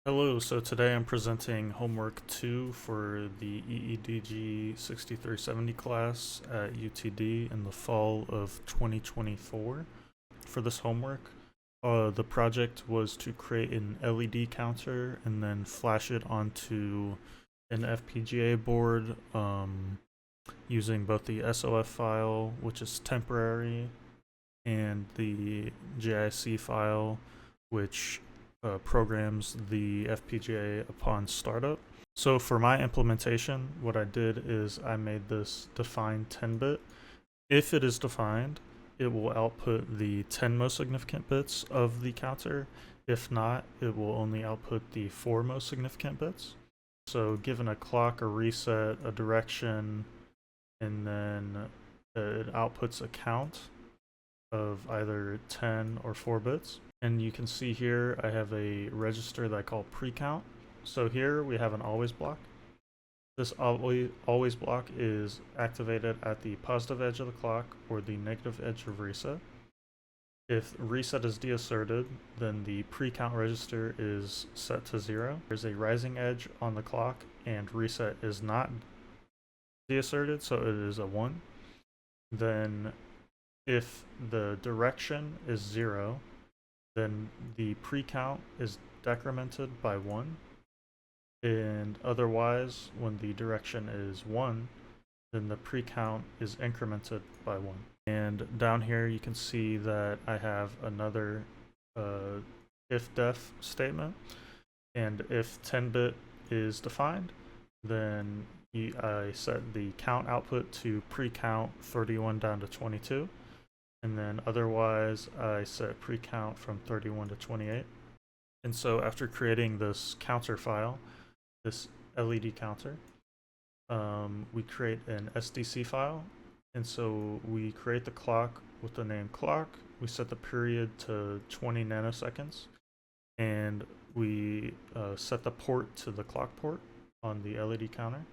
Hello, so today I'm presenting homework 2 for the EEDG 6370 class at UTD in the fall of 2024. For this homework, the project was to create an LED counter and then flash it onto an FPGA board using both the SOF file, which is temporary, and the JIC file, which programs the FPGA upon startup. So for my implementation, what I did is I made this defined 10-bit. If it is defined, it will output the 10 most significant bits of the counter. If not, it will only output the 4 most significant bits. So given a clock, a reset, a direction, and then it outputs a count of either 10 or 4 bits. And you can see here I have a register that I call pre-count. So here we have an always block. This always block is activated at the positive edge of the clock or the negative edge of reset. If reset is deasserted, then the pre-count register is set to 0. There's a rising edge on the clock and reset is not deasserted, so it is a 1. Then if the direction is 0, then the pre-count is decremented by 1. And otherwise, when the direction is 1, then the pre-count is incremented by 1. And down here you can see that I have another if-def statement. And if 10-bit is defined, then I set the count output to pre-count 31 down to 22. And then otherwise, I set pre-count from 31 to 28. And so after creating this counter file, this LED counter, we create an SDC file. And so we create the clock with the name clock. We set the period to 20 nanoseconds. And we set the port to the clock port on the LED counter.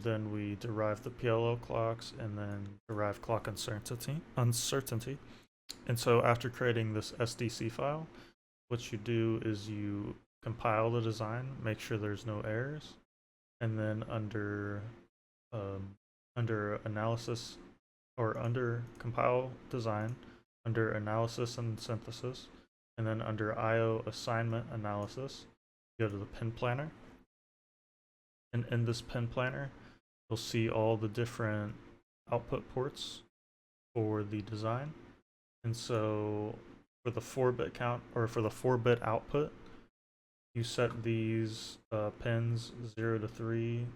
Then we derive the PLO clocks and then derive clock uncertainty. And so after creating this SDC file, what you do is you compile the design, make sure there's no errors, and then under analysis or under compile design, under analysis and synthesis, and then under IO assignment analysis, go to the pin planner. And in this pin planner, you'll see all the different output ports for the design. And so for the 4-bit count, or for the 4-bit output, you set these pins 0 to 3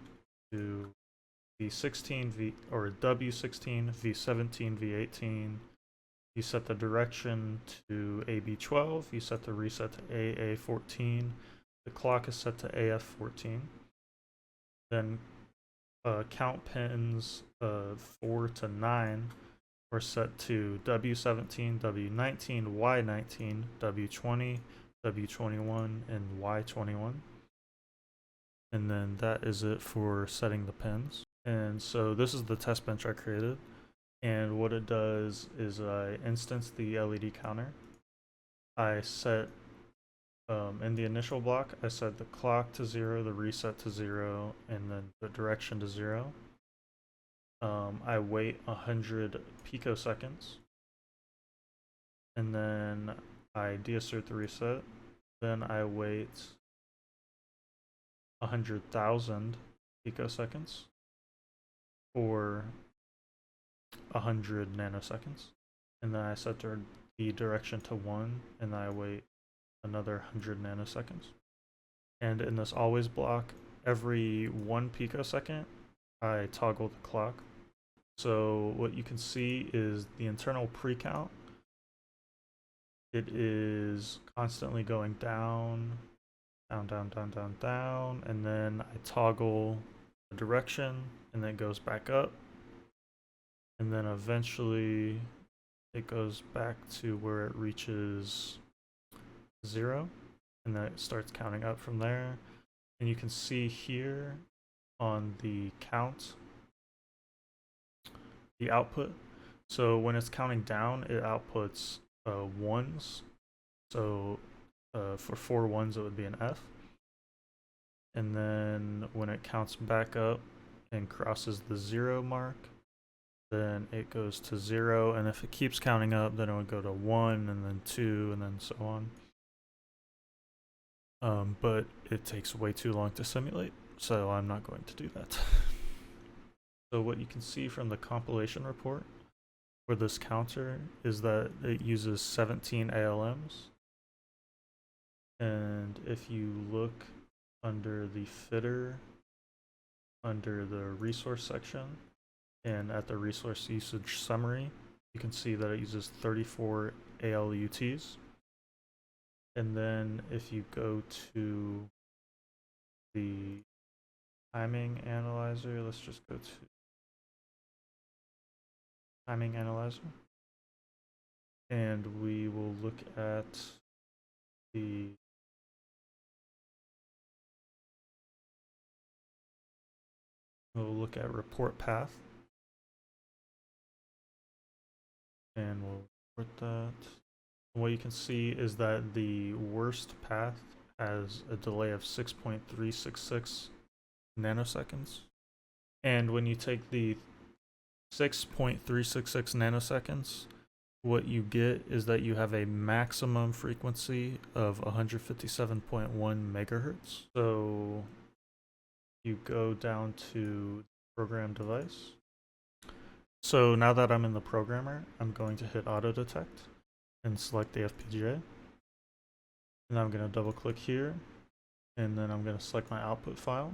to V16, or W16, V17, V18. You set the direction to AB12. You set the reset to AA14. The clock is set to AF14. Then count pins 4 to 9 are set to W17, W19, Y19, W20, W21, and Y21. And then that is it for setting the pins. And so this is the test bench I created. And what it does is I instance the LED counter. I set in the initial block, I set the clock to 0, the reset to 0, and then the direction to 0. I wait 100 picoseconds, and then I deassert the reset. Then I wait 100,000 picoseconds for 100 nanoseconds. And then I set the direction to 1, and then I wait another 100 nanoseconds. And in this always block, every 1 picosecond, I toggle the clock. So what you can see is the internal pre-count. It is constantly going down, down, down, down, down, down, and then I toggle the direction, and then it goes back up. And then eventually it goes back to where it reaches 0, and then it starts counting up from there. And you can see here on the count, the output. So when it's counting down, it outputs 1s. So For 4 ones, it would be an F. And then when it counts back up and crosses the 0 mark, then it goes to 0. And if it keeps counting up, then it would go to 1 and then 2 and then so on. But it takes way too long to simulate, so I'm not going to do that. So what you can see from the compilation report for this counter is that it uses 17 ALMs. And if you look under the fitter, under the resource section, and at the resource usage summary, you can see that it uses 34 ALUTs. And then if you go to the timing analyzer, let's just go to timing analyzer. And we will look at we'll look at report path. And we'll report that. And what you can see is that the worst path has a delay of 6.366 nanoseconds. And when you take the 6.366 nanoseconds, what you get is that you have a maximum frequency of 157.1 megahertz. So you go down to program device. So now that I'm in the programmer, I'm going to hit auto detect and select the FPGA. And I'm going to double click here, and then I'm going to select my output file.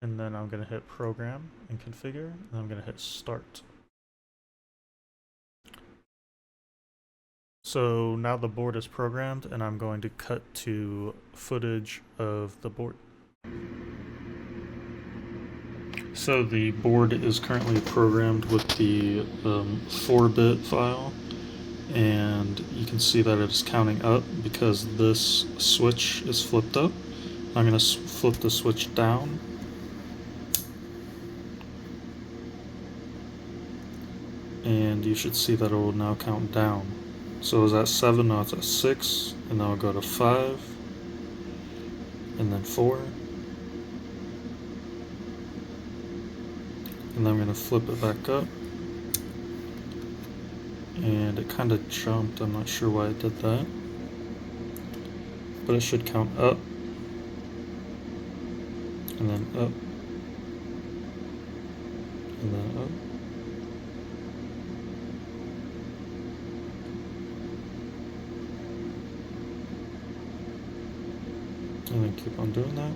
And then I'm going to hit program and configure, and I'm going to hit start. So now the board is programmed, and I'm going to cut to footage of the board. So the board is currently programmed with the 4-bit file, and you can see that it is counting up because this switch is flipped up. I'm going to flip the switch down. And you should see that it will now count down. So it was at 7, now it's at 6, and now I'll go to 5, and then 4. And then I'm going to flip it back up. And it kind of jumped, I'm not sure why it did that. But it should count up, and then up, and then up. And then keep on doing that.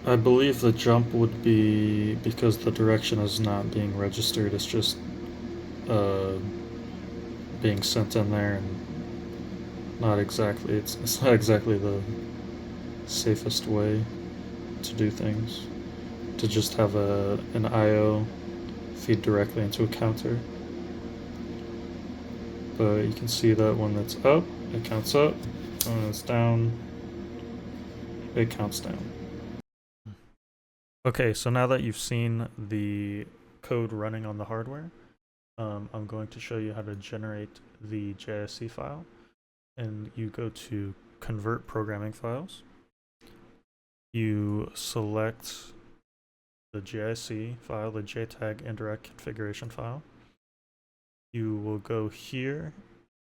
I believe the jump would be because the direction is not being registered, it's just being sent in there, and not exactly, it's not exactly the safest way to do things, to just have an IO feed directly into a counter. But you can see that when it's up, it counts up, when it's down, it counts down. Okay, so now that you've seen the code running on the hardware, I'm going to show you how to generate the JSC file. And you go to Convert Programming Files. You select the JSC file, the JTAG Indirect Configuration file. You will go here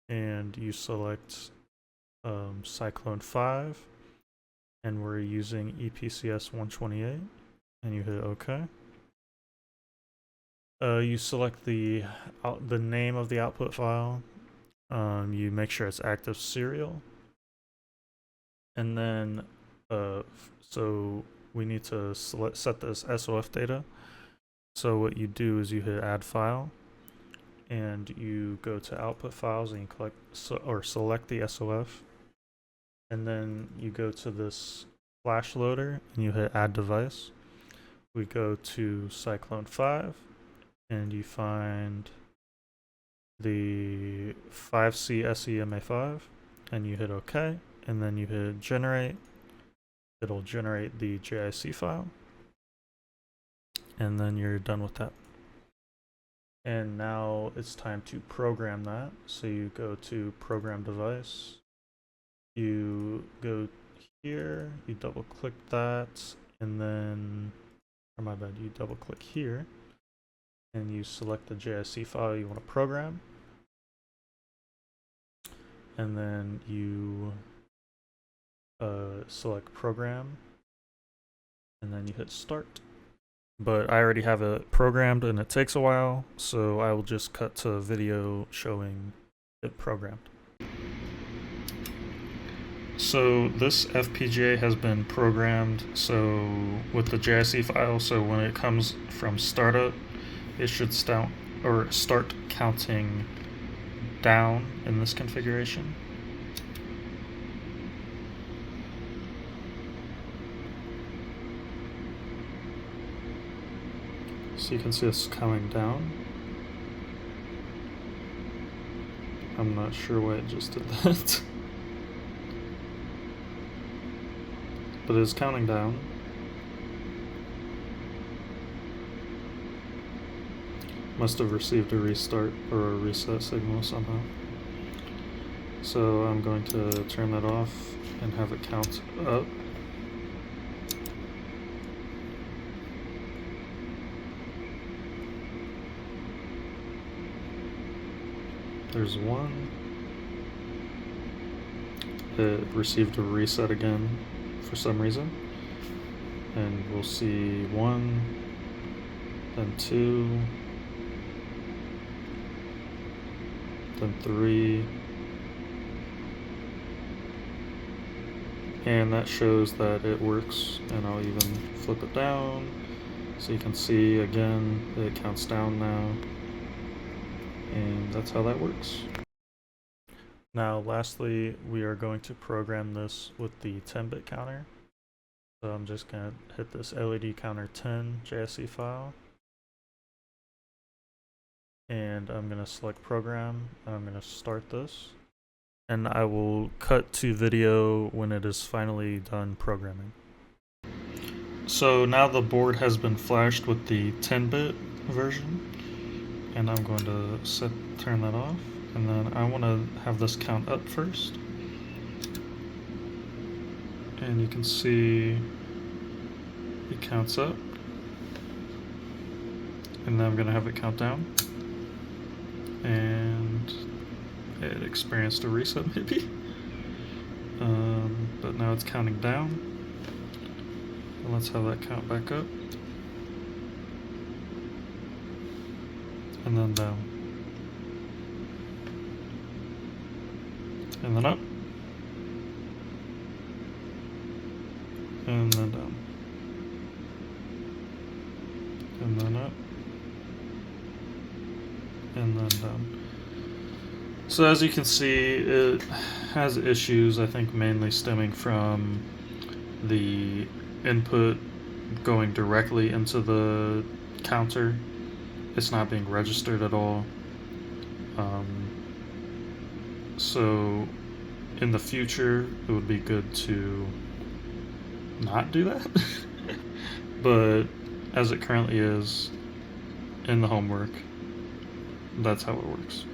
and you select Cyclone 5, and we're using EPCS 128, and you hit OK. You select the name of the output file. You make sure it's active serial, and then so we need to set this SOF data. So what you do is you hit Add File, and you go to Output Files, and you select the SOF, and then you go to this flash loader, and you hit Add Device. We go to Cyclone 5. And you find the 5C SEMA5, and you hit OK, and then you hit generate. It'll generate the JIC file, and then you're done with that. And now it's time to program that. So you go to Program Device, you go here, you double click that, and then, or my bad, you double click here, and you select the JSC file you want to program, and then you select program, and then you hit start. But I already have it programmed and it takes a while, so I will just cut to a video showing it programmed. So this FPGA has been programmed so with the JSC file, so when it comes from startup, it should start counting down in this configuration. So you can see it's counting down. I'm not sure why it just did that. But it's counting down. Must have received a restart or a reset signal somehow. So I'm going to turn that off and have it count up. There's one. It received a reset again for some reason. And we'll see 1, then 2, then 3. And that shows that it works, and I'll even flip it down so you can see again it counts down now. And that's how that works. Now lastly, we are going to program this with the 10-bit counter. So I'm just going to hit this LED counter 10 JSC file. And I'm going to select program, and I'm going to start this. And I will cut to video when it is finally done programming. So now the board has been flashed with the 10-bit version. And I'm going to turn that off, and then I want to have this count up first. And you can see it counts up, and then I'm going to have it count down, and it experienced a reset maybe, but now it's counting down, and let's have that count back up. And then down. And then up. And then down. And then up. And then down. So as you can see, it has issues, I think mainly stemming from the input going directly into the counter. It's not being registered at all. So in the future, it would be good to not do that. But as it currently is in the homework, that's how it works.